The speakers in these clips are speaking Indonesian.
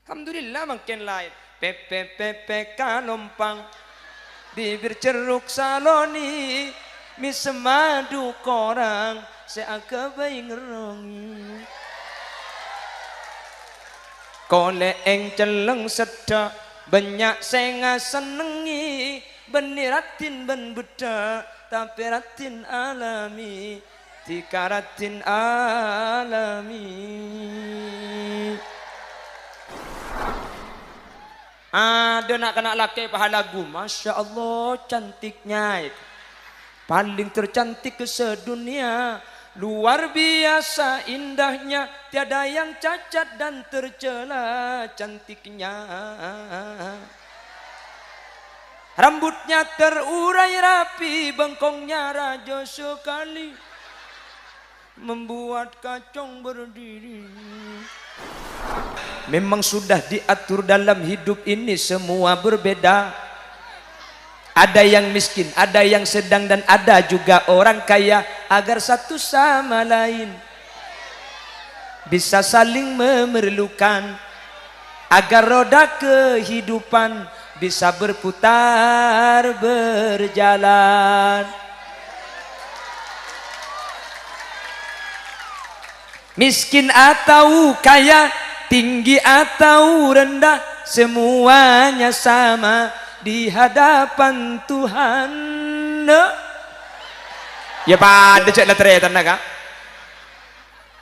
Alhamdulillah makin lain. PPPPK lompang bibir ceruk saloni misemadu korang seakabai ngerongi kole eng celeng sedak banyak senga senengi beniratin ben budak tapi ratin alami tikaratin alami. Ada nak kena laki pahala lagu, masya Allah cantiknya itu. Paling tercantik ke sedunia, luar biasa indahnya, tiada yang cacat dan tercela cantiknya. Rambutnya terurai rapi, bengkongnya raja sekali, membuat kacang berdiri. Memang sudah diatur dalam hidup ini semua berbeda. Ada yang miskin, ada yang sedang dan ada juga orang kaya, agar satu sama lain bisa saling memerlukan, agar roda kehidupan bisa berputar berjalan. Miskin atau kaya, tinggi atau rendah, semuanya sama di hadapan Tuhan. Ya pada cek letretan naga.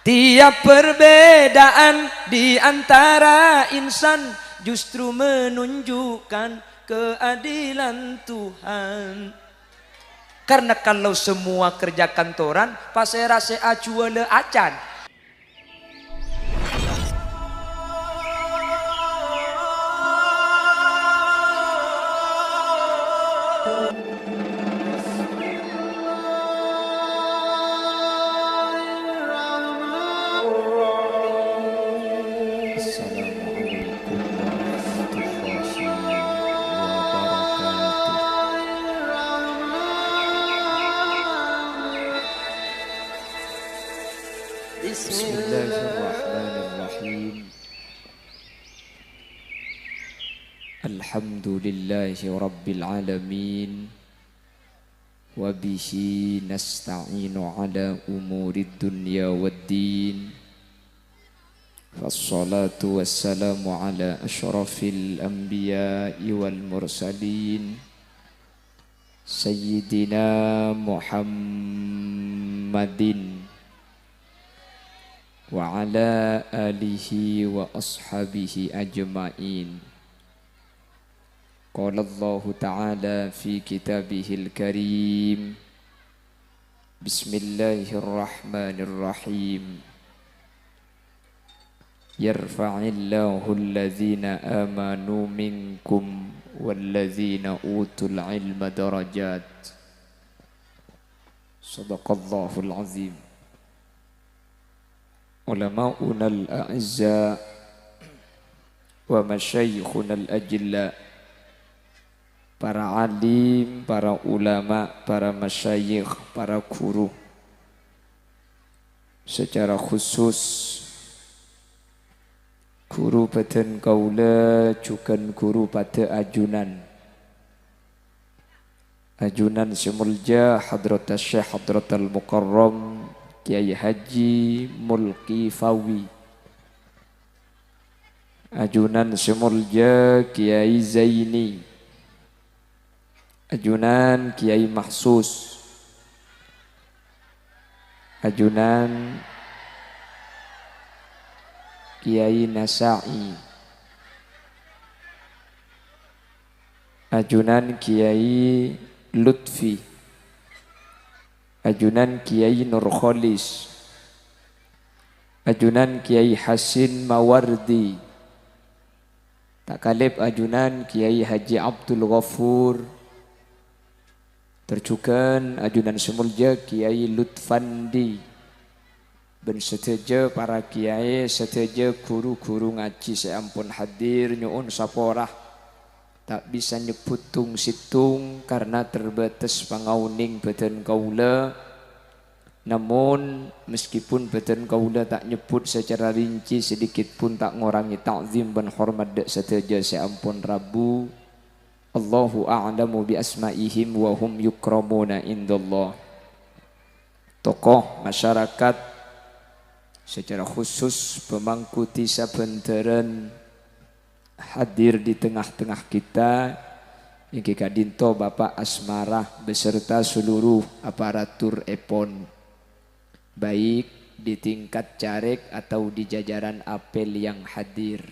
Tiap perbedaan di antara insan justru menunjukkan keadilan Tuhan. Karena kalau semua kerja kantoran, pasera se acuale acan. Bismillahirrahmanirrahim. Alhamdulillahi rabbil alamin. Wa bihi nasta'inu ala umurid dunya waddin. Wassalatu wassalamu ala asyrafil anbiya'i wal mursalin. Sayyidina Muhammadin wa ala alihi wa ashabihi ajma'in. Qala Allah Ta'ala fi kitabihil karim. Bismillahirrahmanirrahim. Yarfa'illahu alladhina amanu minkum walladhina utul ilma darajat. Sadaqallahul azim. Ulama'una al-a'izza wa masyayikhuna al-ajilla, para alim, para ulama, para masyayikh, para guru, secara khusus guru badan kaula juga guru pada ajunan semulja Hadrat Syekh Hadrat Al-Mukarram Kiai Haji Mulki Fawi, ajunan semulja Kiai Zaini, ajunan Kiai Mahsus, ajunan Kiai Nasa'i, ajunan Kiai Lutfi, ajunan Kiai Nurkholis, ajunan Kiai Hasin Mawardi, tak kalib ajunan Kiai Haji Abdul Ghafur, terjukan ajunan semulja Kiai Lutfandi, ben seteja para kiai, seteja guru-guru ngaji seampun hadir nyuun saporah. Tak bisa nyebutung situng karena terbatas pangauning badan kaula. Namun meskipun beten kaula tak nyebut secara rinci, sedikit pun tak ngorangi ta'zim dan hormat dek seteja seampun Rabu. Allahu a'lamu bi asma'ihim wa hum yukramuna indallah. Tokoh masyarakat secara khusus pemangku tisa benteren hadir di tengah-tengah kita. Iki kadinto Bapak Asmarah beserta seluruh aparatur EPON, baik di tingkat caleg atau di jajaran apel yang hadir.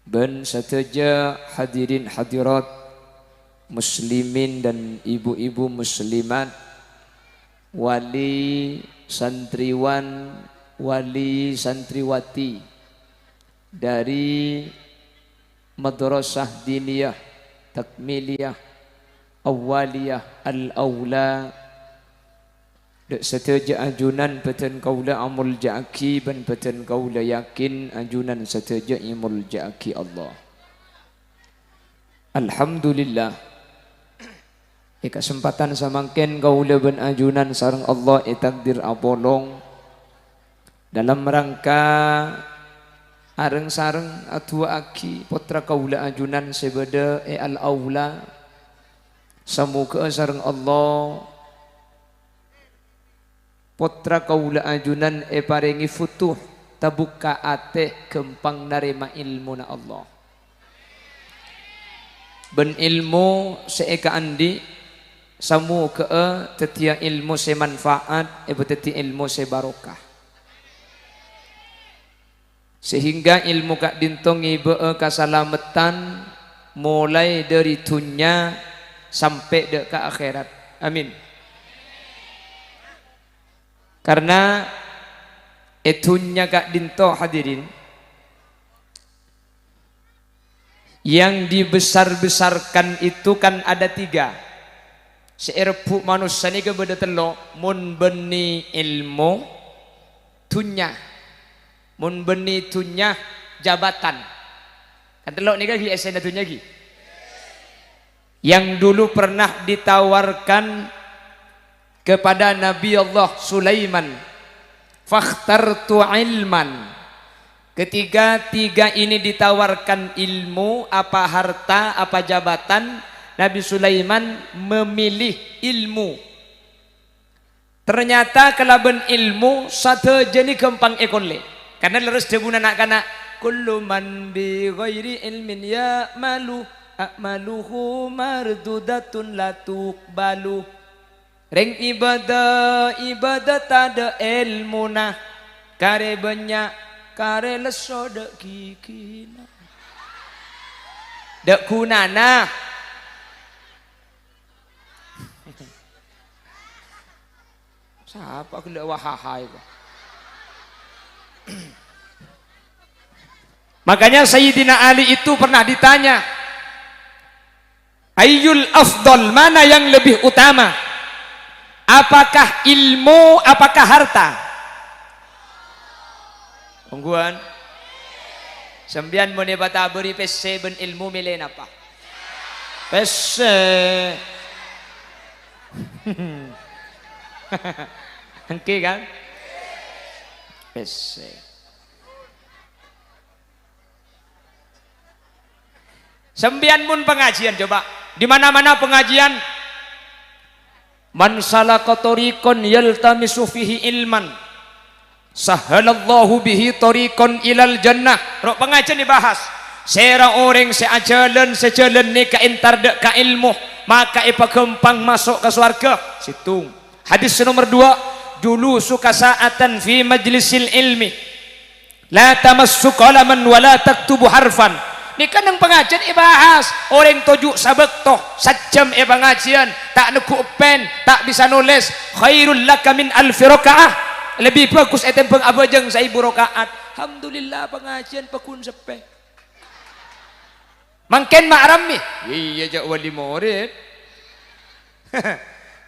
Ben sateja hadirin hadirat muslimin dan ibu-ibu muslimat, wali santriwan, wali santriwati dari Madrasah Diniyah Takmiliyah Awaliyah Al-Aula, dek seteja ajunan beten kaula amul ja'aki ban beten kaula yakin ajunan seteja imul ja'aki Allah. Alhamdulillah. Kesempatan samangken kaula ban ajunan sareng Allah takdir apolong dalam rangka areng sareng atua aki putra kaula ajunan sebeda al-aula, samuga sareng Allah putra kaula ajunan paringi futuh tabuka ate kempang narima ilmu na Allah. Ben ilmu seeka andi samu ke tetia ilmu se manfaat teti ilmu se barokah, sehingga ilmu kak dintongi be kasalametan mulai dari dunia sampai dek ke akhirat. Amin. Karena etunya kak dinto hadirin yang dibesar-besarkan itu kan ada tiga. Seerpu manusia ni kepada telo mun beni ilmu tunya, mun beni tunya jabatan. Kan telo ni lagi esena tunya lagi. Yang dulu pernah ditawarkan kepada Nabi Allah Sulaiman, fakhtartu ilman. Ketika tiga ini ditawarkan ilmu, apa harta, apa jabatan, Nabi Sulaiman memilih ilmu. Ternyata kelaban ilmu satu jenis kempang ekonle. Karena leres debuna nak kana kullu man bi ghairi ilmin ya malu a'maluhu mardudatun la tuqbalu. Reng ibadah tada ilmuna kare banyak kare leso dek kikina dek kunana. Siapa aku lek wahahai kok. Makanya Sayyidina Ali itu pernah ditanya, ayyul afdal, mana yang lebih utama? Apakah ilmu, apakah harta? Ungguan sembian mone bata beri pesse ben ilmu milen apa? Pesse. Engke kan? Pesse. Sembian mun pengajian coba. Di mana-mana pengajian, man salaka tariqan yaltamisu fihi ilman sahalallahu bihi tariqan ilal jannah. Rok pengajian dibahas sera orang seajalan sejalan ni ka entar dek ka ilmu maka ipa kempang masuk ke surga. Situng hadis nomor 2, dulu suka saatan fi majlisil ilmi la tamassu qalaman wa la taktubu harfan. Ni kan yang pengajian ibahas orang tujuh sabektoh sajam pengajian tak neku pen tak bisa nulis. Khairul laka min alfi rakaah, lebih bagus etem pengabajeng 1000 rakaat. Alhamdulillah pengajian pekun sepe mangken ma'rami iya jak wali murid.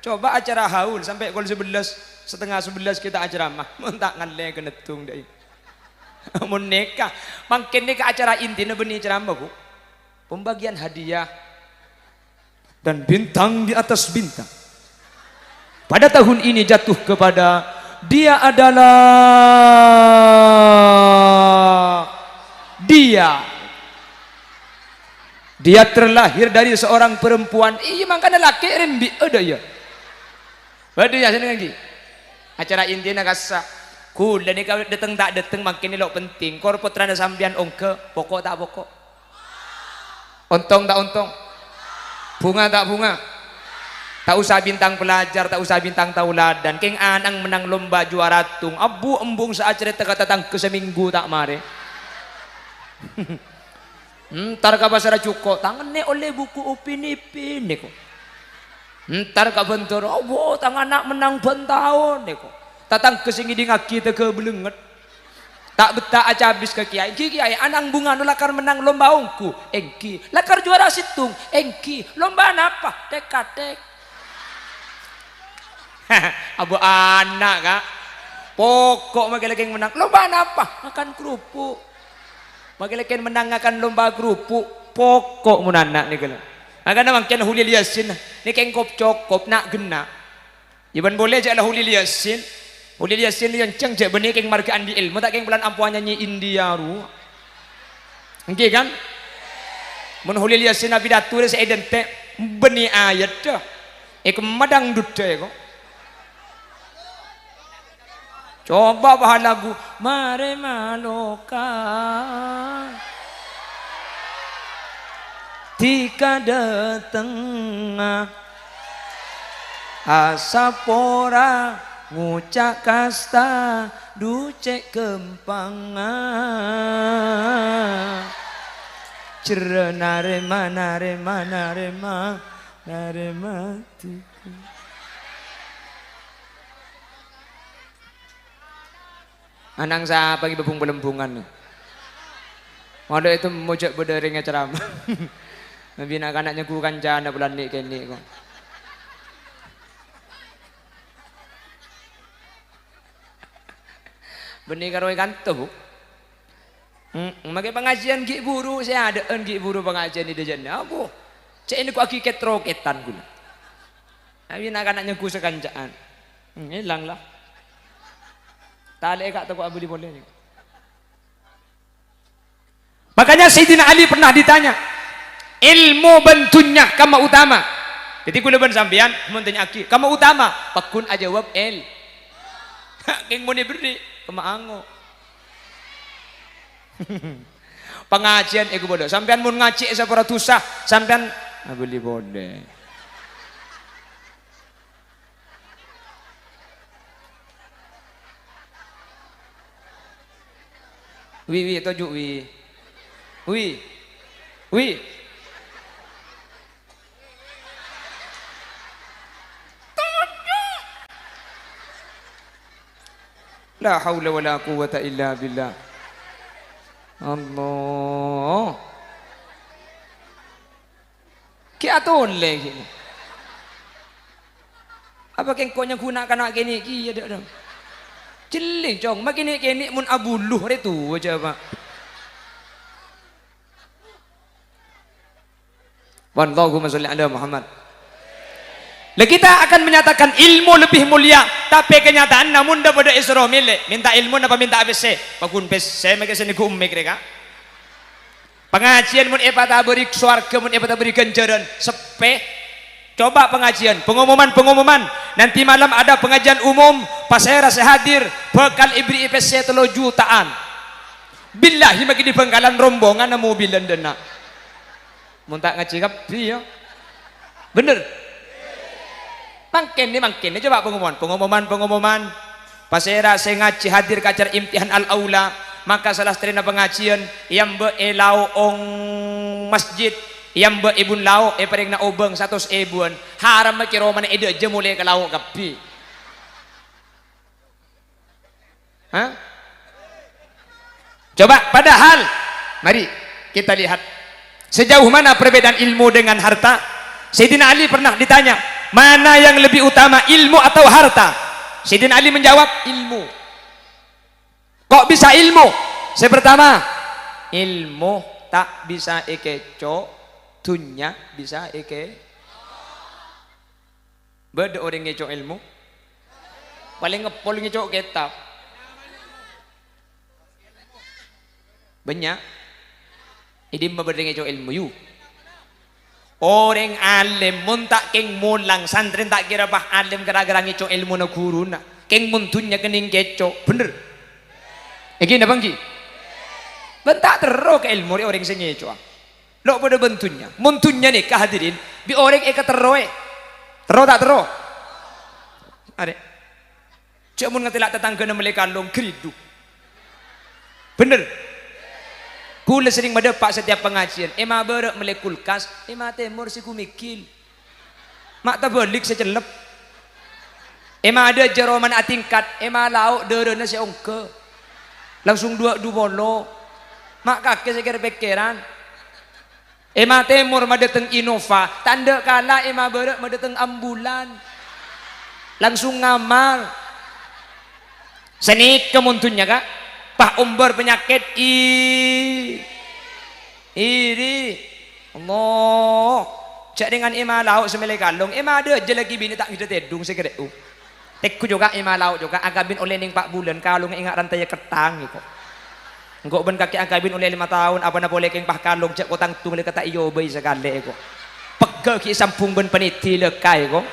Coba acara haul sampai kol 11 setengah 11 kita acara mah mentak ngalle kenetung deh. Mun nikah mangken nikah acara inti benih ceramah bu, pembagian hadiah dan bintang di atas bintang. pada tahun ini jatuh kepada dia adalah dia terlahir dari seorang perempuan. Iya makanya laki rembi ada ya. Waduh ya seneng lagi. Acara intinya kasa. Kul dan kalau datang tak datang makin ini lo penting. Korpot rada sambian ongke pokok tak pokok. Ontong tak ontong. Bunga tak bunga. Tak usah bintang pelajar, tak usah bintang tauladan. Keng anang menang lomba juara tung. Abu embung saat cerita kata tangke seminggu tak mare. Ntar ka pasara cuko tangan ne oleh buku upin ipin neko. Ntar ka bentor oh tangan nak menang bentahun neko. Tatang kesing di ngaki te ke belenget. Tak betah aja habis ke kiai. Kiai anang bunga lakar menang lomba ongku. Engki lakar juara situng. Engki lomba apa? Tek-tek. Abu anak kak. Pokok magelekeng menang lomba apa? Makan kerupuk. Magelekeng menang akan lomba kerupuk. Pokok munanak nih kalau. Akan namang kian hulil yasin. Ni keng kop cokop nak gena. Iban boleh je lah hulil yasin. Hulil yasin yang ceng je benih keng margaan di ilmu tak keng bulan ampuan nyanyi India ru. Engke kan? Mun hulil yasin nabi datu saya identik benih ayat dah. Ek madang dudde kok. Coba bahan lagu Mare Maloka Tika dateng Asapora ngucak kasta ducek kempanga Cere narema tiku. Anang sa pagi bebung belembungan. Ada itu mojok bederingnya ceramah. Nabi nak anaknya ku kancana bulan ni kene kok. Benih karo ikan tu. Makai pengajian gi buru saya ada gi buru pengajian di dejannya. Apa? Cek ini ku akiket roketan guna. Nabi nak anaknya ku sekancaan. Hilang lah. Tali kak tak boleh boleh. Makanya Sayyidina Ali pernah ditanya, ilmu bentunya kama utama. Jadi kula ben sampean mun tanya aki, kama utama, pakun aja jawab el. Keng mun beri kama ango. Pengajian ego bodoh. Sampean mun ngaji sapara tusah, sampean boleh boleh. Wi tojuk wi. La haula wala quwwata illa billah. Allah. Ki aton lagi. Apa keng konya guna kana kene ki ya dak. Celing cong, makin kene mun abuluh itu aja pak. Allahumma sholli ala Muhammad. Lah kita akan menyatakan ilmu lebih mulia, tapi kenyataan namun dah pada Isra milik. Minta ilmu apa minta ABC? Pakun PC make seni ku umme mereka. Pengajian mun epata beri swarga mun epata beri ganjaran sepe. Coba pengajian, pengumuman. Nanti malam ada pengajian umum, pas saya rasa hadir, bekal ibri IPC 3 jutaan. Billahi bagi di Bengkalan rombongan na mobilan dana. Mun tak ngaji kabeh ya. Bener. Mangken ni coba pengumuman. Pas saya ngaji hadir ke acara imtihan al-aula, maka salah seterina pengajian yang beelau ong masjid yang be ibun lauk paring na obeng 100 ebuan haram makiro man ide je mulai ke lauk kapi. Hah? Coba padahal mari kita lihat sejauh mana perbedaan ilmu dengan harta. Sayyidina Ali pernah ditanya, mana yang lebih utama, ilmu atau harta? Sayyidina Ali menjawab, ilmu. Kok bisa ilmu? Saya pertama, ilmu tak bisa ikeco, dunya bisa ike. Beda orang ngeco ilmu. Paling ngepol ngecok kitab. Banyak. Ini memberi ngecok ilmu yu. Orang alim mun tak keng mulang santri tak kira bah alim gara-gara ngecok ilmu na guru na. Keng muntunya kening kecok. Bener. Iki na bangki. Bentak terus ke ilmu orang sing ngecok. Lo pada bentunya. Muntunya nih kehadirin bi orang eka terus. Terus tak terus. Ada. Cak mun ngetilak tetangga na melekalong keridu. Bener. Kula sering mendepak setiap pengajian. Ema berek melek kulkas, ema temur si kumikil. Mak tabalik secelep. Ema ada jeroman atingkat, ema lauk derena si ongke. Langsung dua bolo. Mak kakek sekir pikiran. Ema temur madeteng Innova, tanda kala ema berek madeteng ambulan. Langsung ngamal. Senik kemuntunnya kak. Pak umbar penyakit iri Allah cak dengan ima lauk semelai kalung ima ada je lagi bini tak kita tedung sekira tekku juga ima lauk juga agabin oleh ning 4 bulan kalung ingat rantai ketang gitu engkau ben kaki agabin oleh 5 tahun apa na boleh keng pah kalung cak kotang tung le kata iyo bay sekali ko pegel ki sampung ben peniti lekai ko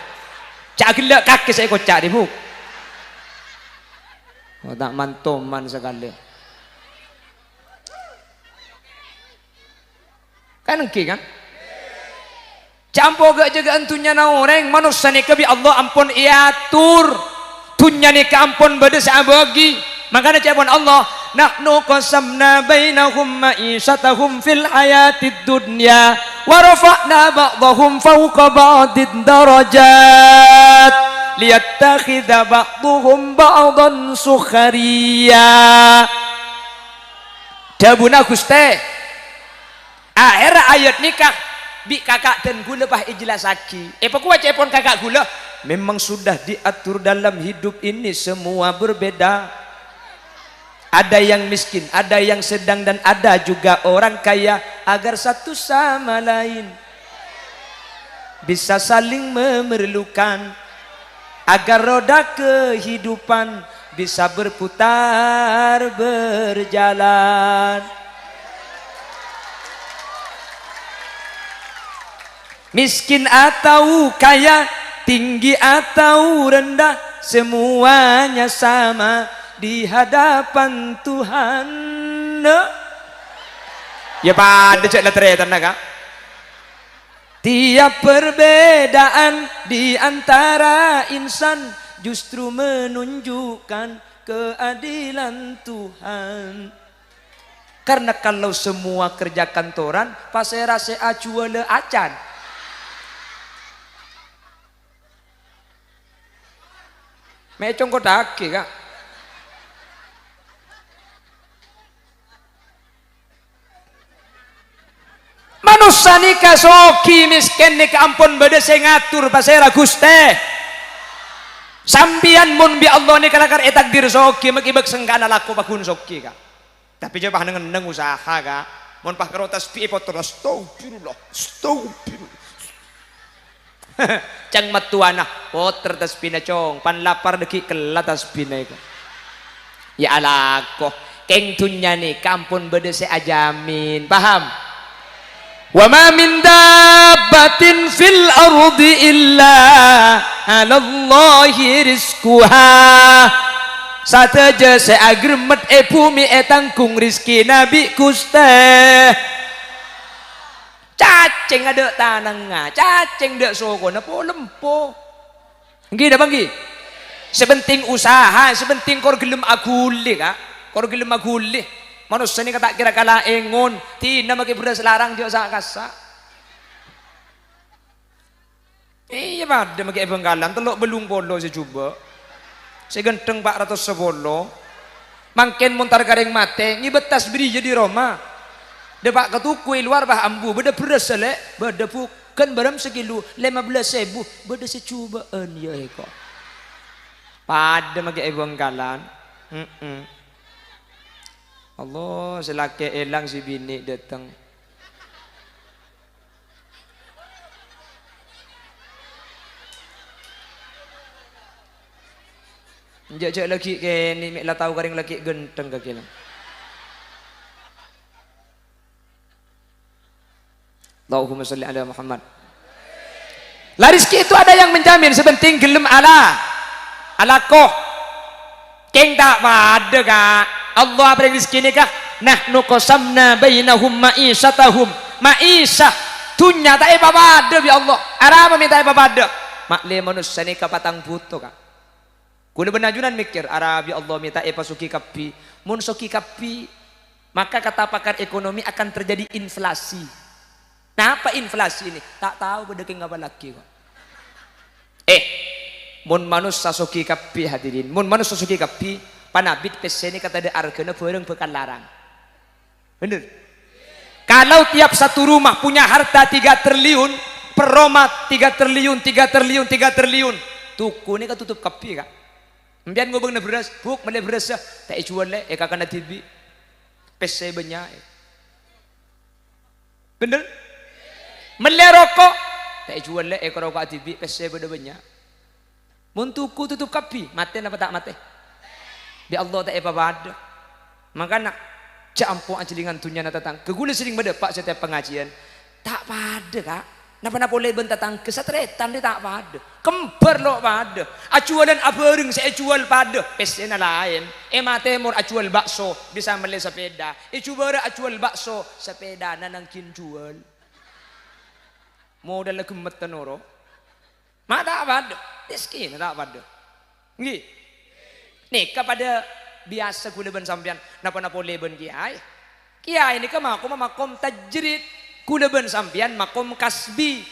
cak gelak kaki saya ko cak di buk. Oh, tak mantoman sekali. Kan engki kan? Campur gak jaga antunya na orang manusia ni kebi Allah ampun iatur. Tunya ni ke ampun beda sabagi. Makanya cakapun Allah, nahnu qasamna bainahum ma'isyatahum fil hayatid dunya wa rafa'na ba'dahum fawqa ba'did darajat. Liyattakhidha ba'duhum ba'dan sukhariya. Dabuna Gusti. Akhir ayat nikah bi kakak dan gula pah ijlasaki. Pakuat cepon kakak gula. Memang sudah diatur dalam hidup ini semua berbeda. Ada yang miskin, ada yang sedang dan ada juga orang kaya agar satu sama lain bisa saling memerlukan. Agar roda kehidupan bisa berputar berjalan. Miskin atau kaya, tinggi atau rendah, semuanya sama di hadapan Tuhan. Ya pada cek letteran naga. Tiap perbedaan di antara insan justru menunjukkan keadilan Tuhan. Karena kalau semua kerja kantoran, pasera se acuale acan. Mecong kodake kak. Manusia nika soki miskin nika ampun beda saya ngatur pasera Gusti. Sambian mun bi Allah nika lakar takdir soki makibak sengkana laku bakun soki kak. Tapi coba neng usaha kak. Mun pah karo tasbih foto astagfirullah. Cang matuana poter tasbihna cong pan lapar deki kelat tasbihna iku. Ya alako keng tunya nih kampun beda saya ajamin paham. Wa ma min dabbatin fil ardi illa 'ala Allahi rizquha. Sateja seagremet bumi tangkung rizki Nabi Gusti. Cacing ada tanang cacing dak soko napa lempo. Nggih dah banggi. Sebenting usaha, sebenting kor gelem agulih kak. Kor gelem agulih. Manusia ini kata kira kala engon tina maki beras larang jo sak kasa. Iya pada maki bengkalan telok belung polo secoba. Segenteng 410. Mangken montar garing mate ngibetas beri jadi Roma. Depak ketukui luar bah ambu beda beras selek beda bukan baram sekilo 15.000 beda secubaan ya eko. Pada maki bengkalan. Allah selaki elang si bini datang. Jajak lagi ke ni mek lah tahu garing lagi genteng ke kira. Allahumma sholli ala Muhammad. Lah rezeki itu ada yang menjamin sebenting gelem ala koh. Keng tak ada kak. Allah beri rezeki ni kah? Nahnu qasamna bainahum ma'isyatahum. Ma'isyah dunya tak apa ada bi Allah. Arab minta apa ada. Makle manusia ni kapatang buto kak. Kula benajunan mikir Arab ya Allah minta apa suki kapi. Mun suki kapi maka kata pakar ekonomi akan terjadi inflasi. Nah apa inflasi ini? Tak tahu berdekeng apa lagi kok. Mun manusia suki kapi hadirin. Mun manusia suki kapi panabit pesen ini kata ada argana bareng bekan larang. Bener? Kalau tiap satu rumah punya harta 3 triliun, peromat 3 triliun, 3 triliun, 3 triliun. Tuku ini kan tutup kapi kak. Mbian ngobeng na beras, buk mele beras tak jual le, kakak na TV, PC banyak. Bener? Mele rokok, tak jual le, rokok TV, PC beda banyak. Muntuku tutup kapi, mati apa tak mati? Di Allah tak apa ada. Maka nak campur ancelingan tunya na tatang. Kegula sering beda pak setiap pengajian, tak pada kak. Napa boleh bentatang kesatretan dia tak pada. Kembar lo pada. Acualan abereng saya jual pada. Pesena lain. Mate mur acual bakso bisa meli sepeda. Cubara acual bakso sepeda nanangkin jual. Modal kemet tenoro. Ma tak pada. Miskin tak pada. Nggih. Nih kepada biasa kula ben sampean napa boleh ben kiai. Kiai ini ke makom tajrid. Kula ben sampian makom kasbi.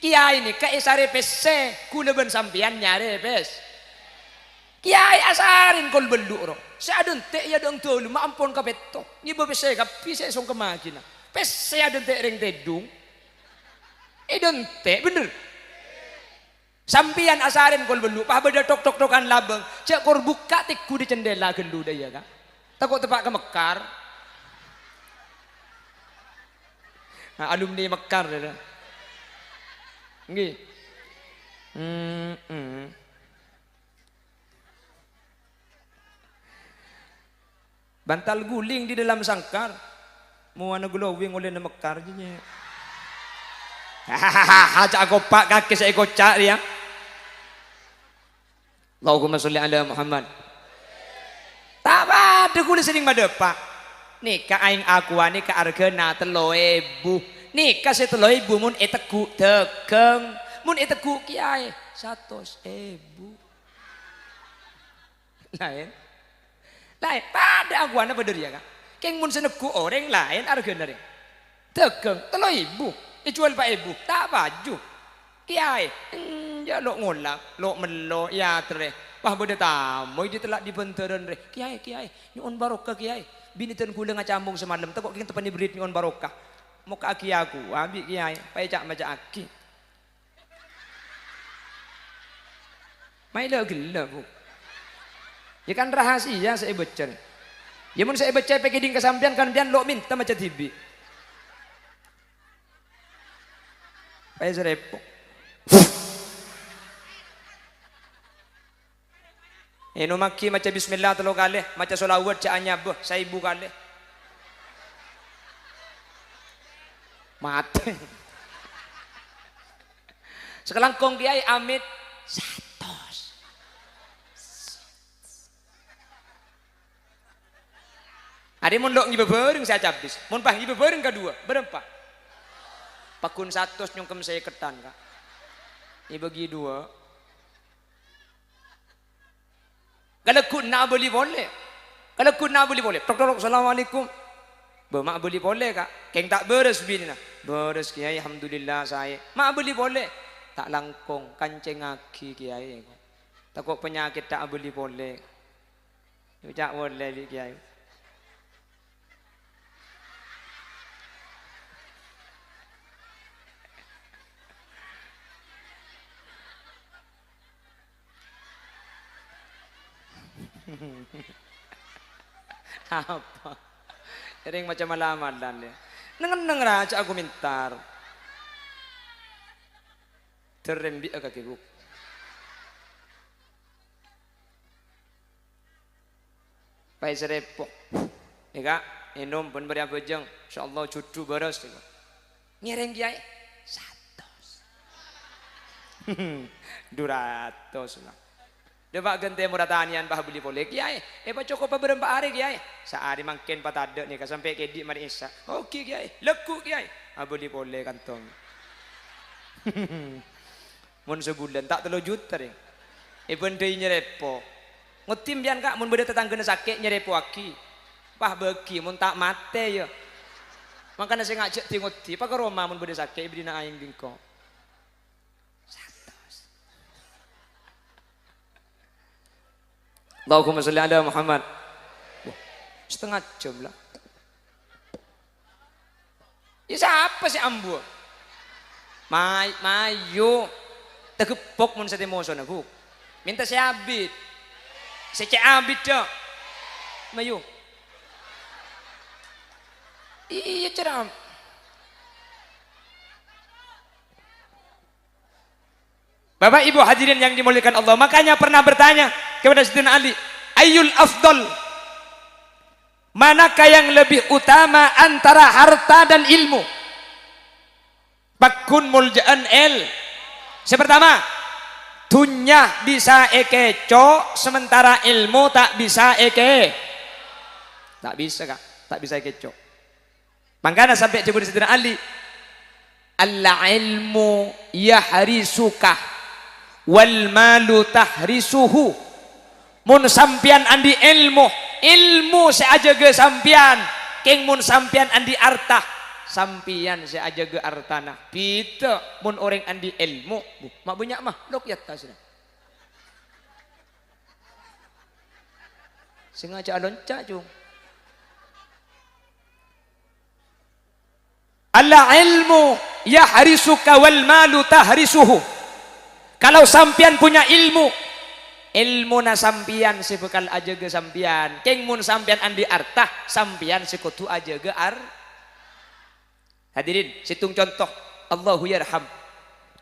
Kiai ini ke isare pesse. Kula ben sampian nyare pes. Kiai asarin kol beluk ro. Saya adun te ya dong tolu ma ampun ka beto. Ngibo pesse ka pise song kemakina. Pesse adun te ring tedung. Edon te bener. Sampian asarin kol beluk pa beda tok-tok-tokan labeng. Cek kor buka tikku di cendela gelu daya ka. Takut tepak ke Mekar. Nah, alumni Mekar dah. Nggih. Bantal guling di dalam sangkar. Mau ana glowing oleh na Mekar nya. Hahaha, cak aku pak kaki saya kocak dia. Allahumma sholli ala Muhammad. Tak ada kula sering pada pak. Nika aing akuane ka argana 3.000. Nika 3.000 mun eteku tegeng. Mun eteku kiai 100.000. Lain. Lain pada akuane bener ya kak. Keng mun seneku orang lain argana ring. Tegeng 3.000. Dijual 4.000. Tak baju. Kiai. Ya lo ngolak, lo melo ya tre. Pah beda tamu di telak di bentaran re. Kiai, nyuun barokah kiai. Binitan kula ngacambung semalam tekok kita pani berit nyon barokah mau ke aki aku ambil kiai payah macam aki mai lo gila bu ya kan rahasia saya baca ya mun saya baca pakai ding kesampian kan bian lo minta macam TV payah serepok Eno maki macam bismillah 3 kali, macam solawat cak anyabah 1000 kali. Mati. Sekelangkong kiai amit 100. Ada mun lok ngibe bareng saya cabis. Mun pah ngibe bareng kedua, berapa? Pakun 100 nyungkem saya ketan kak. Ini bagi 2. Kalau kun nak beli boleh. Kalau kun nak beli boleh. Tok assalamualaikum. Mak beli boleh kak. Keng tak beres bini nah. Beres kiai alhamdulillah saya. Mak beli boleh. Tak langkong kancing aki kiai. Takut penyakit tak beli boleh. Tak boleh li kiai. Apa? Sering macam malam-malam dia. Neng raja aku mintar. Terembi ke kakiku. Pai serepok. Ya kak, minum pun beri bejeng. Insyaallah cucu beres. Ngereng kiai 100. 200 lah. Depak gente murah tanian bah beli boleh kiai. Pak cukup beberapa hari kiai. Sehari makin patade nih sampai kedik mari isa. Oke kiai, leku kiai. Beli boleh kantong. Mun sebulan tak 3 juta deh. Benda nyerepo. Ngutim bian kak mun beda tetangga sakit nyerepo aki. Pah beki mun tak mate ya. Makanya saya ngajak ti nguti. Pak ke Roma mun beda sakit bidina aing bingko. 100. Allahumma sholli ala Muhammad. Wah, setengah jam lah. Ya siapa sih ambu? Mayu. Tegepok mun sate moso na bu. Minta saya abid. Saya cek abid dah. Mayu. Iya ceram. Bapak Ibu hadirin yang dimuliakan Allah, makanya pernah bertanya kepada Sayyidina Ali, ayyul afdal? Manakah yang lebih utama antara harta dan ilmu? Bakun muljaan el. Sepertama, dunya bisa ekeco, sementara ilmu tak bisa tak bisa kak, tak bisa ekeco. Makanya sampai disebut Sayyidina Ali, al-ilmu yahrisuka wal malu tahrisuhu. Mun sampian andi ilmu seaja ge sampian, keng mun sampian andi artah, sampian seaja ge artana. Pita mun orang andi ilmu, mak banyak mah dok ya tasna. Sengaja alonca cung. Alla ilmu yahrisuka wal malu tahrisuhu. Kalau sampian punya ilmu na sampian si bekal aja ge sampian. Keng mun sampian andi artah, sampian si kutu aja ge Hadirin, situng contoh Allahu yarham.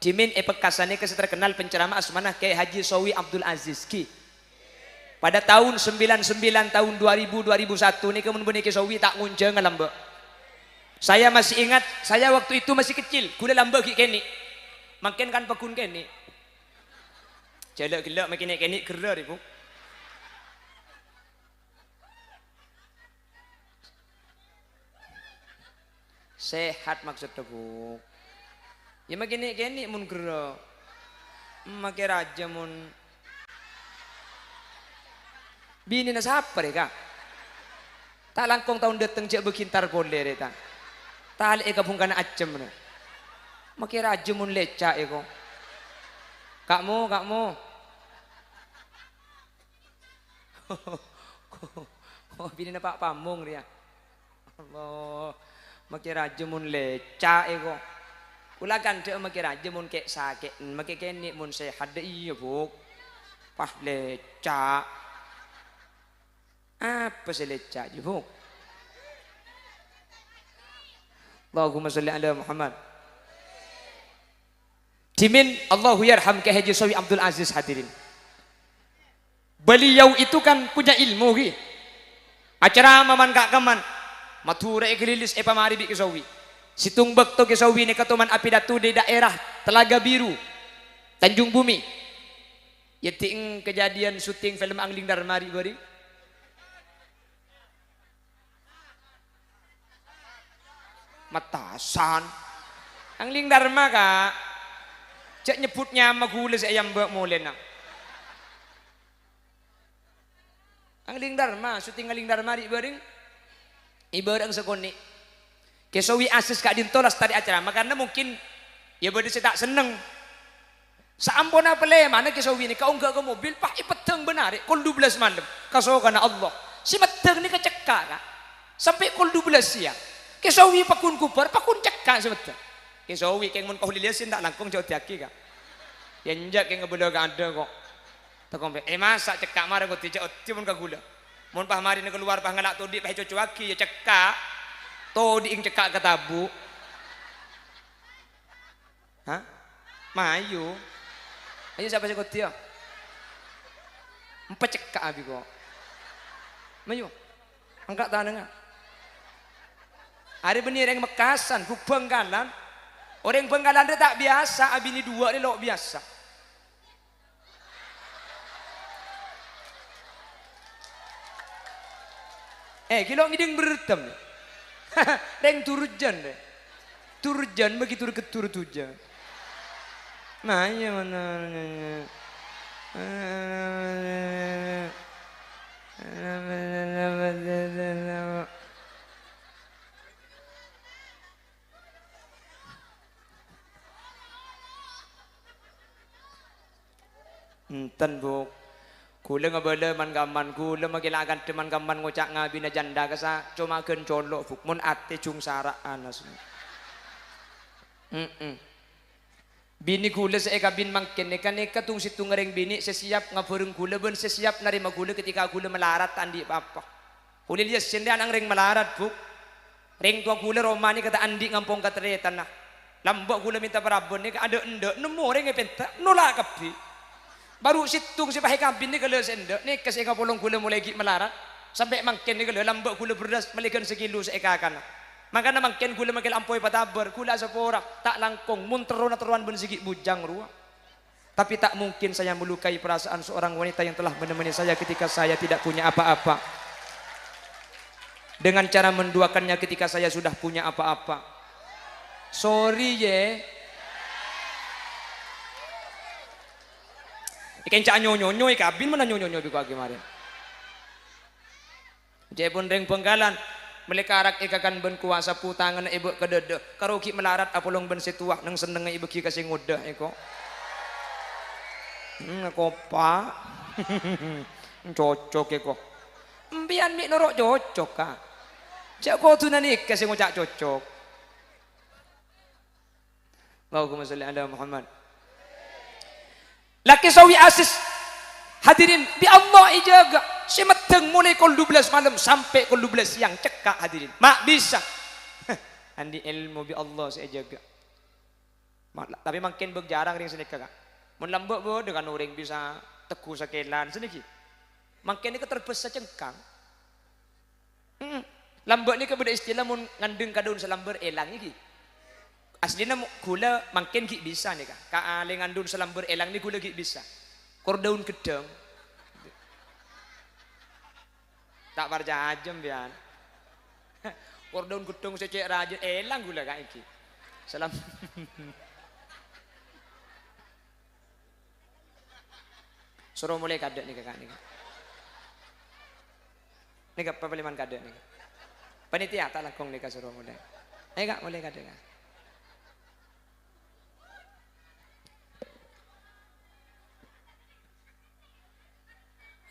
Dimin pekasane ke terkenal penceramah asmanah Kiai Haji Sowi Abdul Aziz Ki. Pada tahun 99 tahun 2000 2001 nih kemun benih Sowi tak ngunceng ngalamba. Saya masih ingat, saya waktu itu masih kecil, gula lamba ki keni. Makin kan pekun keni. Jelek-gelek makin keni gerar ibu. Sehat maksudnya bu. Ya makin keni mun gerak. Makin raja mun. Bini na siapa reka? Tak langkong tahun datang cek bekintar boleh reka. Tali eka bungkana acem na. Makin raja mun leca eko. Kakmu. Oh, bini na pak pamong dia. Allah. Makin raja mun leca eko. Ulakan cek makin raja mun kek sakit. Makin keni mun sehat iya buk. Pah leca. Apa sih leca buk? Allahumma sholli ala Muhammad. Dimin Allahu yarham Kiai Haji Sowi Abdul Aziz hadirin. Beliau itu kan punya ilmu ki. Acara maman kak kaman. Matura eklilis pamari bi Sowi. Situng bekto Sowi ni katuman api datu di daerah Telaga Biru, Tanjung Bumi. Yeting kejadian syuting film Angling Darmari bari. Matasan Angling Dharma kak cek nyebutnya magula si ayam mbak mulena Angling Dharma syuting Angling Dharma di baring ibarat sekoni kesawi asis kak dintolas tadi acara makanya mungkin ya berarti saya tak seneng saampun apa le mana kesawi ini kau enggak ke mobil pak ipeteng benar kul 12 malam kasokana Allah si meteng ni kecekak kak sampai kul 12 siang kesawi pakun kubar pakun cekak sebetulnya kesawi keng mun kau liliasin tak langkung jauh tiaki kak yang jak keng ngebelo gak ada kok takombe masa cekak marah kau tidak timun kagula mun pah mari keluar pah ngelak todi pah cucu aki ya cekak todi ing cekak katabu hah mayu ayo siapa sih kau tiap empat cekak abi kok Mayu. Angkat tangan. Hari benih orang Mekasan, buk Bengkalan. Orang Bengkalan dia tak biasa, abini dua dia lok biasa. Kilo ngiding bertem. Deng turjan deh. Turjan begitu ketur tuja. Nah, iya mana. Enten bu, kula ngebele man gaman, kula magilakan teman gaman ngocak ngabi na janda kasa cuma kencolok buk, mun ate cung saraan asu. Bini kula sa eka bin mangkin, eka tung situng ngereng bini sesiap ngapurung kula ben sesiap narima kula ketika kula melarat andi apa. Kula lihat sendian ang ring melarat buk, ring tua kula romani kata andi ngampong kateretan na. Lambok kula minta parabon ni ada ende nemu ring epenta nolak kapi. Baru situng si pakai kabin ni kalau sendok ni kasih kapolong gula mulai gig melarat sampai mangken ni kalau lambak gula berdas melikan sekilo seeka kana makana mangken gula makin ampoi patabar gula sepora tak langkong munteron teruan ben sigit bujang ruah tapi tak mungkin saya melukai perasaan seorang wanita yang telah menemani saya ketika saya tidak punya apa-apa dengan cara menduakannya ketika saya sudah punya apa-apa. Sorry ye. Ikan cak nyonyo kabin mana nyonyo biko kemarin. Jepun ring Bengkalan melekarak ikakan ben kuasa putangan ibu kedede karoki melarat apolong ben situah nang seneng ibu ki kasih ngudah eko. Kopa. Cocok eko. Mbian mik norok cocok ka. Cak ko tunan ik kasih ngucak cocok. Allahumma sholli ala Muhammad. Laki sawi asis hadirin di Allah ijaga semeteng mulai kol 12 malam sampai kol 12 siang cekak hadirin mak bisa andi ilmu bi Allah saya jaga tapi makin berjarang ring sedek kakak mun lambok bo dengan orang bisa teku sakelan sedikit makin ini keterbesar cengkang lambok ni kepada istilah mun ngandeng kadun selamber elang iki aslinya gula makin gak bisa nih kak kaaling andun selamber elang nih gula gak bisa kor daun gedang tak parja ajem bian kor daun gedang secek rajin elang gula kak iki salam suruh mulai kadek nih kakak nih kak pepeliman kadek nih panitia tak lakong nih kak suruh mulai kak mulai kadek kak.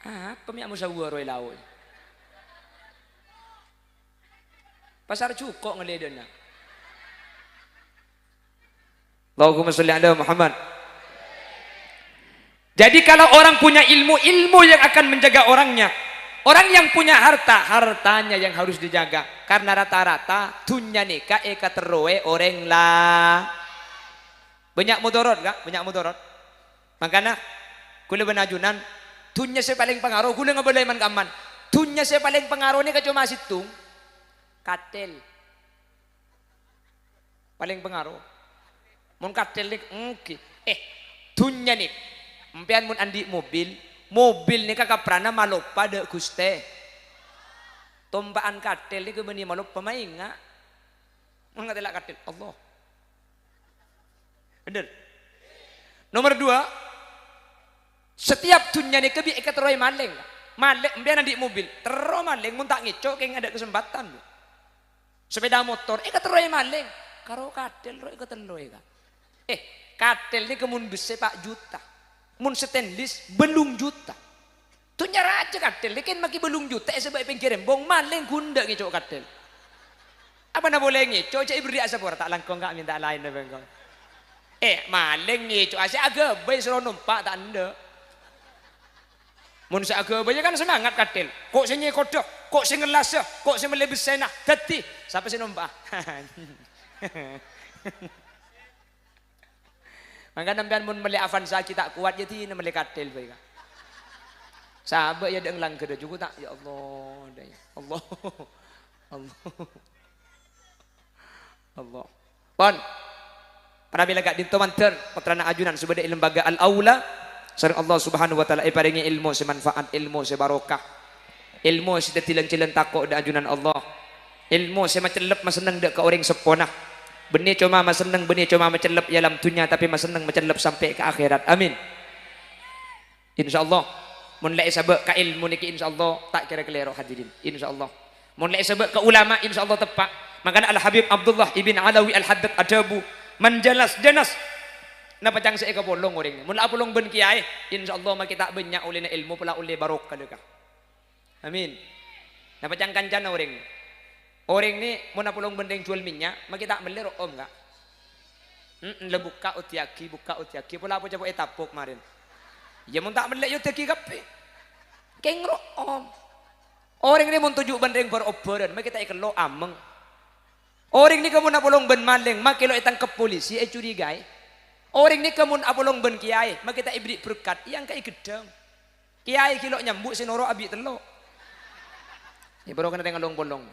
Apa miak musawwar wae lawe. Pasar cukok ngeledena. Allahumma sholli ala Muhammad. Jadi kalau orang punya ilmu yang akan menjaga orangnya. Orang yang punya hartanya yang harus dijaga. Karena rata-rata dunya nikah eka teroe orang lah. Banyak mudorot kak, banyak mudorot. Makanya kula benajunan dunya saya paling pengaruh, gula nggak man kaman. Dunya saya paling pengaruh ini cuma situng, katel. Paling pengaruh. Mun katel nih, dunya nih. Empian mun andi mobil nih kakak prana malopa de guste. Tombaan katel nih kebeni malopa mainga. Enggak telak katel, Allah. Bener. Nomor 2. Setiap dunia ni kebi ikat roy maling biar nanti mobil terus maling mun tak ngicok kayak ada kesempatan sepeda motor ikat roy maling karo katel roy ikat roy kan katel ni kemun besi pak juta mun stainless belum juta tu nyara aja katel ni kan maki belum juta sebab pengkirim bong maling gunda ngicok katel apa nak boleh ngicok cak beri asa pora tak langkong kak minta lain dah bengkong maling ngicok asa agak baik suruh numpak tak anda. Mun saga banyak kan semangat katil. Kok sing kodok, kok sing ngelas, kok sing melebih senah. Dadi siapa sing numpak? Maka nampian mun meli Avanza kita kuat jadi meli katil bae. Sahabat ya deng lang kada juga tak ya Allah dai. Allah. Allah. Allah. Pon. Para bila gak dinto manter patrana ajunan sebagai lembaga al-aula sareng Allah Subhanahu wa taala paringi ilmu semanfaat, ilmu sebarokah. Ilmu setetilan-tilan takok da ajunan Allah. Ilmu semacelep maseneng dak ke orang seponah. Benih cuma maseneng, benih cuma macelep ya dalam dunia tapi maseneng macelep sampai ke akhirat. Amin. Insyaallah. Mun lae sabak ka ilmu niki insyaallah tak kira kelero hadirin insyaallah. Mun lae sabak ka ulama insyaallah tepat. Makanya Al Habib Abdullah ibn Alawi Al Haddad Adabu menjelas jelas napa cang saya ka bolong orang mun la bolong ben kiai insyaallah mak kita banyak oleh ilmu pula oleh barokah dekah. Amin. Napa cang kancana orang ni mun apulong bendeng jual minyak mak kita melero om enggak. Le buka utiaki pula apa coba etapok kemarin. Ya mun tak melek yo teki kape. Kengro om. Orang ni mun tujuk bandeng berobaran, mak kita ikelo ameng. Orang ni kamun apolong ben maling, mak kilo itang ke polisi curigai. Orang ni kamun apolong ben kiai, mak kita ibri berkat, yang kai gedang. Kiai kilo nyambuk sinoro abi telo. Ya baru kena dengan long-bolong.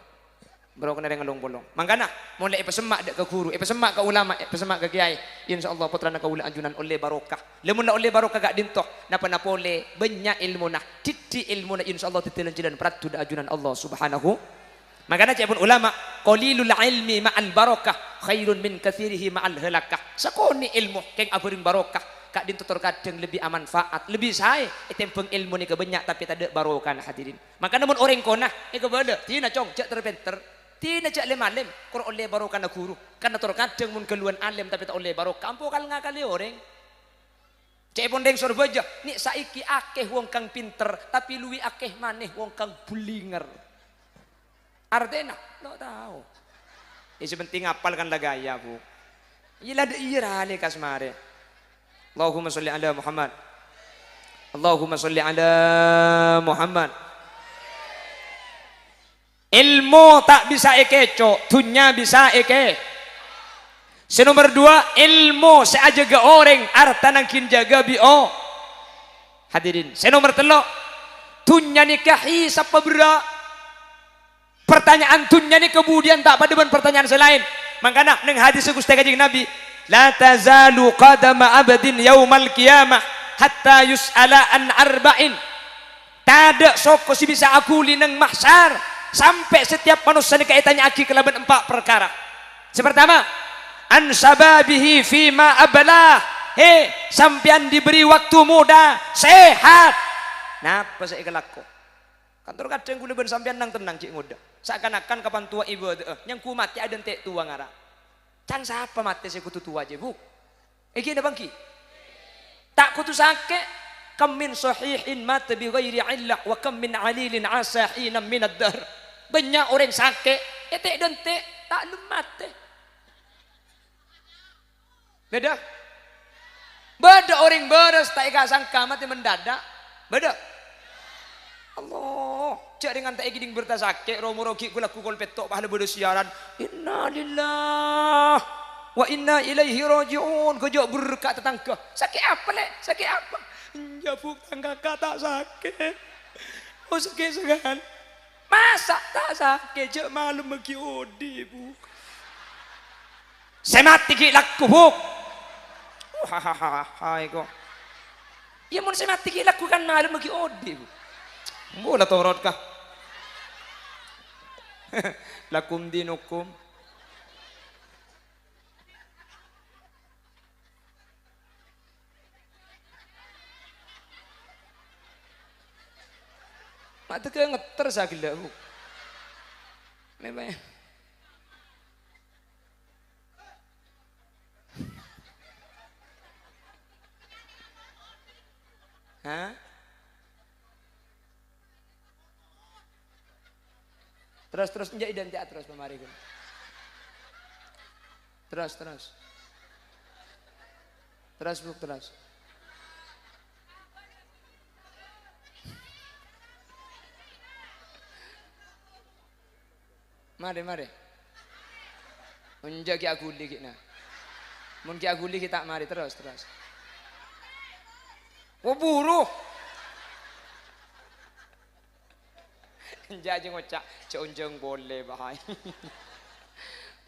Baru kena dengan long-bolong. Mangkana mulai pesemak dak ke guru, pesemak ke ulama, pesemak ke kiai. Insyaallah putrana kaula anjunan oleh barokah. Lemun oleh barokah gak dintok, napa oleh banyak ilmu nah. Titi ilmu nah insyaallah titilan-tilan peratu da ajunan Allah Subhanahu. Makanya cek pun ulama, qalilul ilmi ma'al barokah khairun min katsirihi ma'al halakah. Sakoni ilmu keng aburing barokah, kak dintutur kadang lebih amanfaat, lebih sae itempeng ilmu ni kebanyak tapi tak ada barokah hadirin. Makanya mun orang kona kebada, tina cong cek terpenter. Tina cak lem-lem, kur oleh barokah na guru. Karena tur kadang mun keluan alim tapi tak oleh barokah. Ampo kal ngakali orang. Cek pun deng sorbaja, ni saiki akeh wong kang pinter, tapi luwi akeh maneh wong kang bulinger. Artena, no tahu. Ini penting apalkan lagaya bu. Iya ada irale kasmare. Allahumma sholli ala Muhammad. Allahumma sholli ala Muhammad. Ilmu tak bisa ekeco, dunia bisa eke. Senomor dua, ilmu seajaga orang, arta nangkin jaga bio. Hadirin, senomor telo, dunia nikahi sapa berak. Pertanyaan dunia ni kemudian tak pada pertanyaan selain. Makanya neng hadis Gusti Kanjeng Nabi, la tazalu qadama abadin yaumal qiyamah hatta yus'ala an arba'in. Tada soko si bisa aku lineng mahsyar sampai setiap manusia ni kaitannya aki kelaban 4 perkara. Sepertama, an sababihi fima ablah. Sampian diberi waktu muda, sehat. Napa saya kelakko? Kantor kadang kula ben sampean nang tenang cik muda. Seakan-akan kapan tua ibu yang ku mati ada entek tua ngara. Can siapa mati saya kutu tua aja bu. Iki ada bangki. Tak kutu sake kam min sahihin mata bi ghairi illah wa kam min alilin asahin min ad-dahr. Banyak orang sakit etek dan tek tak lemat teh. Beda. Beda orang beres tak ika sangka mati mendadak. Beda. Allah, cak dengan tak igiding bertasake romo rogi kula kukul petok pahala bodo siaran. Inna lillah wa inna ilaihi rajiun. Kejok berkat tetangga. Sakit apa lek? Sakit apa? Ya bu tangga tak sakit. Oh sakit segan. Masa tak sakit? Cak malam bagi odi bu. Saya mati ki laku bu. Hahaha kok. Ya mun saya mati ki laku kan malam bagi odi bu. Bola torot kah? Lakum dinukum. Mata ke ngeter sakila bu. Memang. Hah? Terus menjadi identitas terus pemari. Terus. Terus bu, terus. Mari. Menjadi aguli kita. Mungkin aguli kita mari terus. Oh buruh. Jadi ngocak ceunjeng boleh bahai.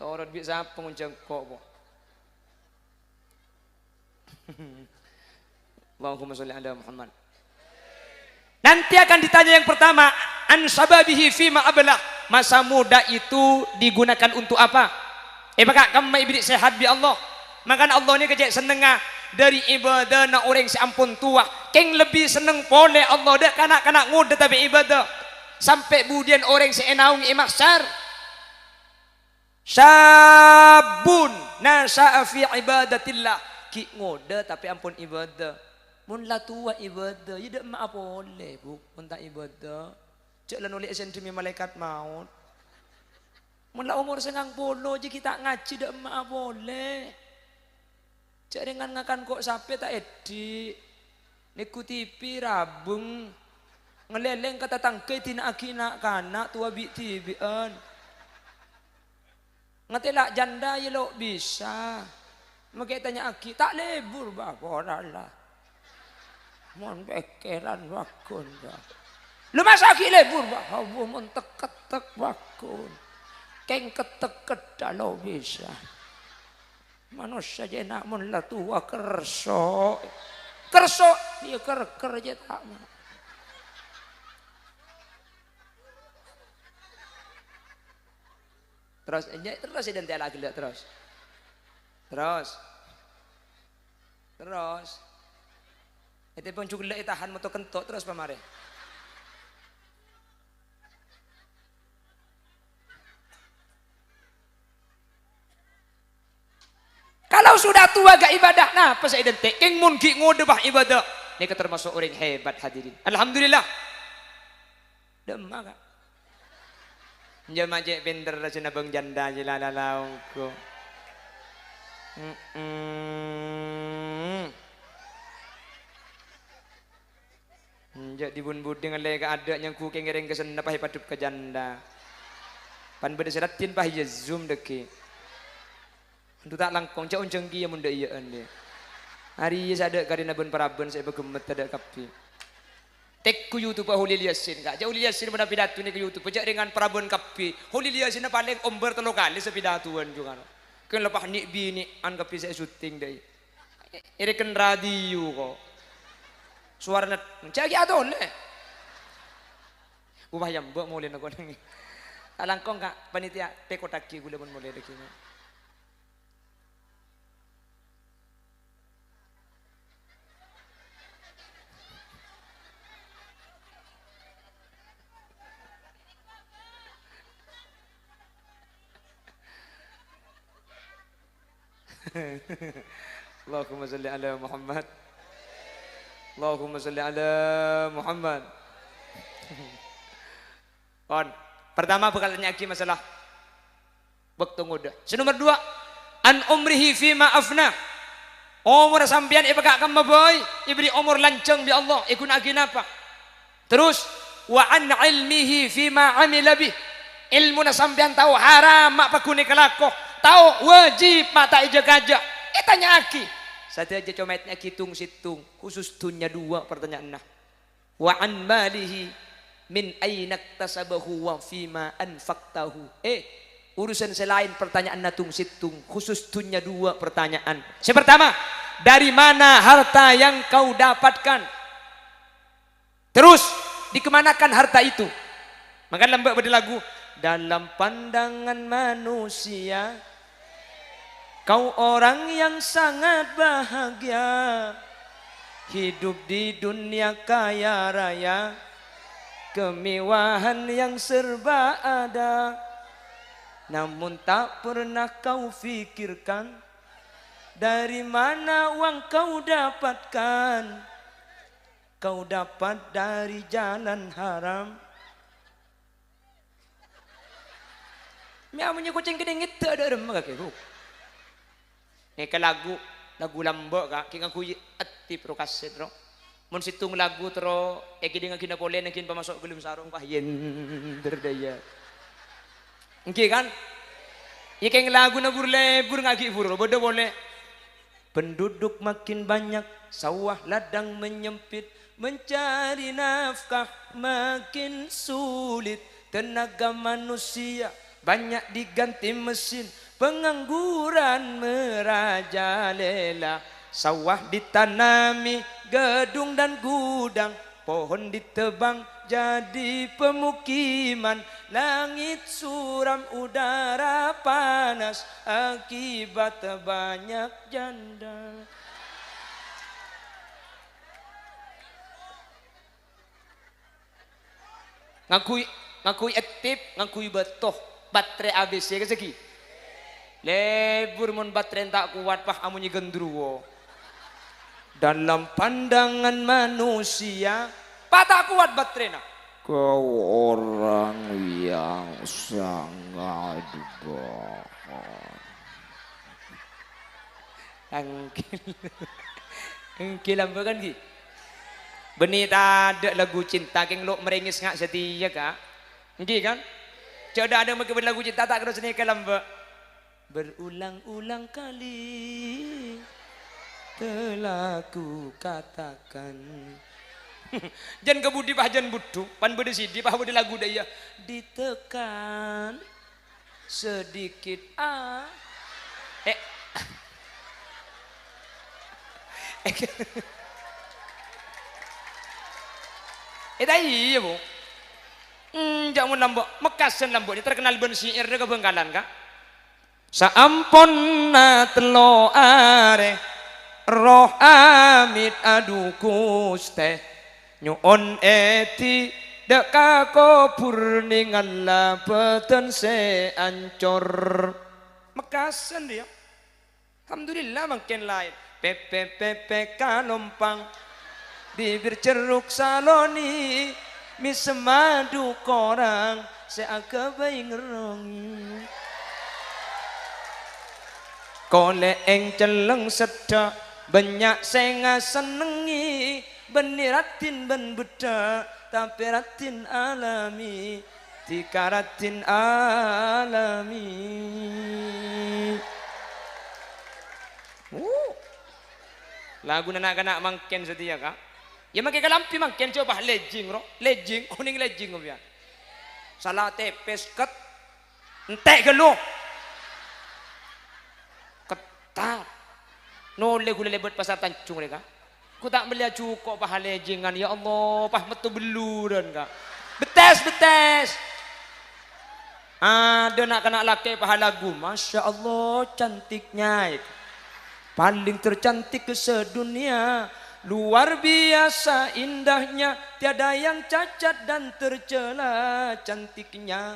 Orang bisa pengunjung kok po. Allahumma sholli ala Muhammad. Nanti akan ditanya yang pertama, an sababihi fima ablah. Masa muda itu digunakan untuk apa? Maka kamu ibrik sehat bi Allah. Maka Allah ni kejek senengah dari ibadah na orang seampun tua. Keng lebih seneng boleh Allah dah kanak-kanak muda tapi ibadah. Sampai kemudian orang seenaung imaksar. Sabun nasa'a fi ibadatillah. Ki ngoda tapi ampun ibadah. Mun la tua ibadah, ya dak ma boleh bu, mun tak ibadah. Cek lan oleh sentimi malaikat maut. Mun la umur 90 je kita ngaji dak ma boleh. Cek dengan ngakan kok sampai tak edi. Niku TV rabung. Ngeleleng kata tangkai tina akina kana tua bi tibian. Ngetelak janda ya lo bisa. Makanya tanya aki tak lebur bakoralah. Mon bekeran bakun dah. Lu masa aki lebur bahabu mon tek-tek bakun. Keng ketek-ketek lo bisa. Manusia je nak mon la tua kerso. Kerso dia ker je tak mau. Terus identik lagi lihat terus. Itu pun cukup tahan motor kentok terus pamare. Kalau sudah tua gak ibadah, nah apa saya identik? Keng mun ki ngode bah ibadah. Ini termasuk orang hebat hadirin. Alhamdulillah. Demma kak. Jemaah je bender rasanya bang janda je lalalaungku. Jadi bun buding oleh ada yang ku kengereng kesen apa hidup ke janda. Pan beda seratin pah ya zoom deki. Untuk tak langkong cak unceng kia munda iya ande. Hari ya sadek karena bun paraben saya begemet ada kapi. Tek ku YouTube Holy Yasin kak. Jauh Yasin benar pidato ni ke YouTube. Pejak dengan Prabon Kapi. Holy Yasin paling omber 3 kali sepidatuan juga. Kan lepas ni bini an kapi saya syuting deh. Ini kan radio kok. Suara net. Cagi adon le. Ubah yang buat mulai nak ni. Alangkong kak panitia pekotaki gula pun mulai dek ini. Allahumma salli ala Muhammad. Allahumma salli ala Muhammad. On. Pertama bakal tanya lagi masalah waktu muda. Nomor 2, an umrihi fima afna. Umur sampean ibakak kamu boy, ibri umur lanceng bi Allah, ikun agin apa? Terus wa an ilmihi fima amila bih. Ilmu na sampean tahu haram mak pakune kelako. Tahu wajib mata ija gajah. Tanya aki. Satu aja cometnya hitung situng. Khusus dunia 2 pertanyaan nah. Wa an malihi min aina iktasabahu wa fima anfaqtahu. Urusan selain pertanyaan natung situng. Khusus dunia 2 pertanyaan. Yang pertama, dari mana harta yang kau dapatkan? Terus dikemanakan harta itu? Maka lembak pada lagu. Dalam pandangan manusia kau orang yang sangat bahagia, hidup di dunia kaya raya, kemewahan yang serba ada. Namun tak pernah kau fikirkan dari mana uang kau dapatkan. Kau dapat dari jalan haram. Miamunya kucing gede itu ada remah kaki bu. Ini ke lagu lambok kak, kita kuyi ati pro kaset ro. Mun situng lagu tro, dengan kina boleh nakin pemasok belum sarung kahyen berdaya. Oke kan? Ikan lagu na burlebur ngaki buru, bodoh boleh. Penduduk makin banyak, sawah ladang menyempit, mencari nafkah makin sulit. tenaga manusia banyak diganti mesin, pengangguran merajalela, sawah ditanami gedung dan gudang, pohon ditebang jadi pemukiman, langit suram udara panas akibat banyak janda. Ngakui aktif, ngakui betoh baterai ABC ke segi. Lebur mun baterai tak kuat pah amunnya gendruwo. Dalam pandangan manusia, patah kuat baterai nak. Kau orang yang sangat bohong. Angkil apa kan ki? Benih ada lagu cinta keng lo merengis ngak setia kak. Nggih kan? Coba ada mungkin lagu cinta tak kena seni kalam berulang-ulang kali telah ku katakan. Jan kebudi pah jan butuh pan bede sidi pah bede lagu daya ditekan sedikit iya bu. Jangan lambok mekasan lambok ini terkenal ben syair de Bengkalan kak. Saamponna telo are roh amit adu Guste nyuon eti deka kopur ningala peten se ancor. Mekasan dia. Alhamdulillah makin lain. Pepe kalompang bibir ceruk saloni misemadu korang seakabai ngerongi kole eng celeng seda banyak senga senengi beniratin ben beda tapi ratin alami tikaratin alami. Lagu anak-anak mangken setia kak. Ya makai kalampi mangken coba lejing ro, lejing, oning lejing ngopian. Salah tepes ket, entek gelo, ketar. Nole gula lebet pasar tancung mereka. Ku tak melihat cukup pah lejingan ya Allah, pah metu beluran kak. Betes. Ada nak laki pah lagu, masya Allah cantiknya. Paling tercantik ke sedunia, luar biasa indahnya, tiada yang cacat dan tercela cantiknya.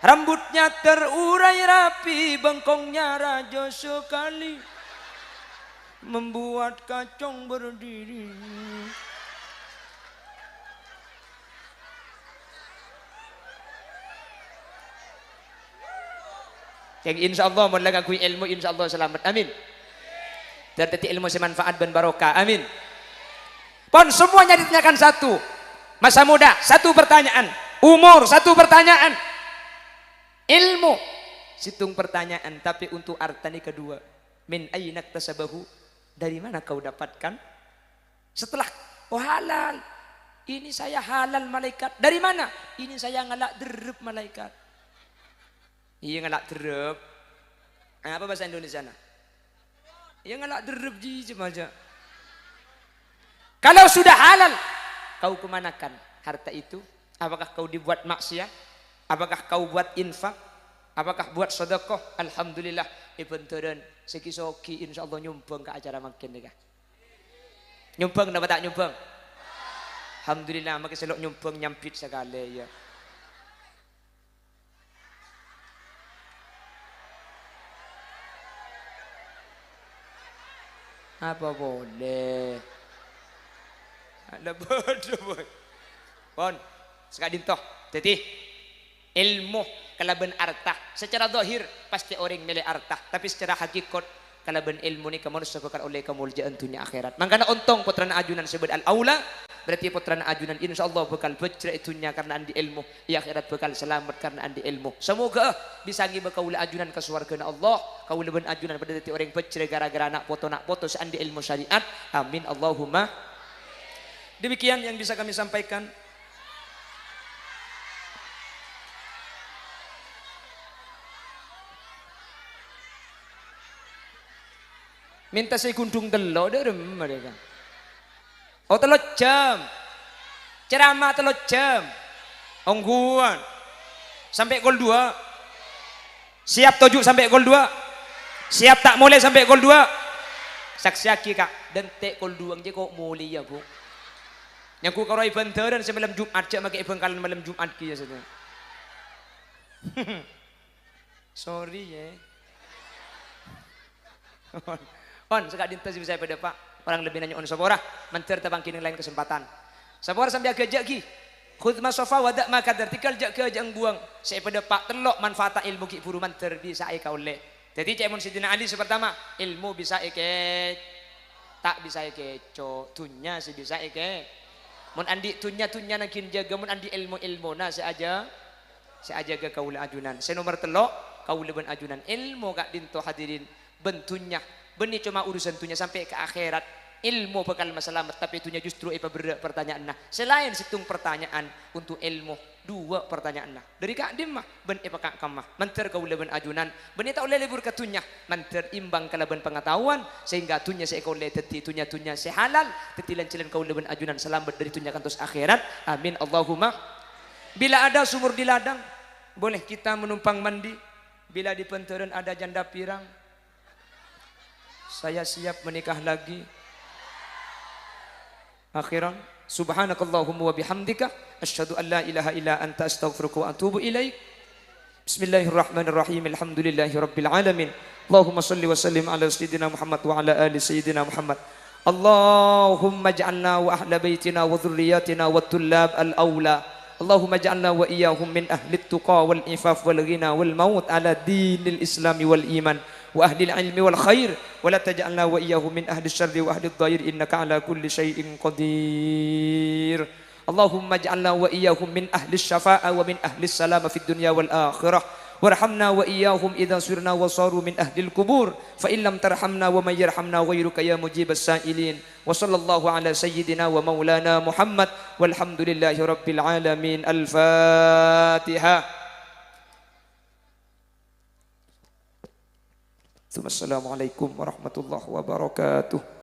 Rambutnya terurai rapi, bengkongnya raja sekali, membuat kacang berdiri. Yang insya Allah melagakui ilmu insya Allah selamat, amin. Tertati ilmu semanfaat dan barokah, amin. Pon semuanya ditanyakan satu, masa muda satu pertanyaan, umur satu pertanyaan, ilmu situng pertanyaan, tapi untuk artani kedua, min ayna tasabahu, dari mana kau dapatkan? Setelah oh halal, ini saya halal malaikat, dari mana? Ini saya ngalak derep malaikat. Iya ngalak derep. Apa bahasa Indonesia na? Iya ngalak derep ji aja. Kalau sudah halal, kau kemanakan harta itu? Apakah kau dibuat maksiat? Apakah kau buat infak? Apakah buat sedekah? Alhamdulillah ibn turun seki-soki insya Allah nyumbang ke acara makin deh. Nyumbang dapat tak nyumbang? Alhamdulillah makin selok nyumbang nyampit sekali ya. Apa boleh? Ada bodoh. Pon, sekadin toh. Jadi ilmu kalaban arta. Secara zahir pasti orang milih arta, tapi secara hakikat kalaban ilmu ni kamu harus sebekal oleh kemuliaan dunia akhirat. Makanya ontong putrana ajunan sebut al aula, berarti putrana ajunan insyaallah bekal bejra itunya karena andi ilmu, ya akhirat bekal selamat karena andi ilmu. Semoga bisa ngi bakaula ajunan ke surga Allah, kaula ben ajunan pada detik orang bejra gara-gara nak foto seandi ilmu syariat. Amin Allahumma. Demikian yang bisa kami sampaikan. Minta saya kundung telo derem mereka. Oh telo jam. Ceramah telo jam. Ongguan. Sampai gol 2. Siap tojuk sampai gol 2. Siap tak mulai sampai gol 2. Saksi aki kak. Dan tek gol 2 je kok mulai ya bu. Yang ku karai bantaran semalam Jumat cak makai bengkalan malam Jumat ki ya saudara. Sorry ya. On sekak dinta sih saya pada pak. Orang lebih nanya on sabora. Mentir tabang kini lain kesempatan. Sabora sambil agak ki. Khudh masofa wadak makadar. Tikal jak ke jang buang. Saya pada pak telok manfaat ilmu ki puru mentir bisa kau le. Jadi cek mun Sidina Ali pertama ilmu bisa tak bisa keco. Tunya sih bisa mun andi tunya nakin jaga mun andi ilmu na saya aja ke kaula ajunan. Saya nomor telok kaula ben ajunan ilmu kak dinto hadirin bentunya beni cuma urusan tunya sampai ke akhirat ilmu bakal masalah tapi tunya justru pertanyaan nah selain situng pertanyaan untuk ilmu 2 pertanyaan nah dari kak dim mah ben kak kamah menter kaula ben ajunan beni tak oleh libur katunya menter imbang kalaban pengetahuan sehingga tunya saya kaula teti tunya sehalal tetilan cilen kaula ben ajunan selamat dari tunya kantos akhirat amin Allahumma. Bila ada sumur di ladang boleh kita menumpang mandi. Bila di penteren ada janda pirang saya siap menikah lagi. Akhiran subhanakallahumma wa bihamdika asyhadu an la ilaha illa anta astaghfiruka wa atubu ilaik. Bismillahirrahmanirrahim. Alhamdulillahi rabbil alamin. Allahumma salli wa sallim ala sayyidina Muhammad wa ala ali sayyidina Muhammad. Allahumma ij'alna wa ahla baitina wa dhurriyyatina wa tullab al-aula. Allahumma ij'alna wa iyyahum min ahli at-tuqa wal ifaf wal ghina wal maut ala dinil islami wal iman wa ahli al-ilmi wal khair wa la taj'alna wa iyyahum min ahli asy-syarri wa ahli ad-dhair innaka ala kulli syai'in qadir. Allahumma ij'alna wa iyyahum min ahli asy-syafa'ah wa min ahli as-salamah fid dunya wal akhirah. Warhamna wa iyyahum idza sirna wa saru min ahlil kubur fa in lam tarhamna wa may yarhamna ghairuka ya mujibas sa'ilin. Wa sallallahu ala sayyidina wa maulana Muhammad walhamdulillahi rabbil alamin. Al-Fatihah. Assalamualaikum warahmatullahi wabarakatuh.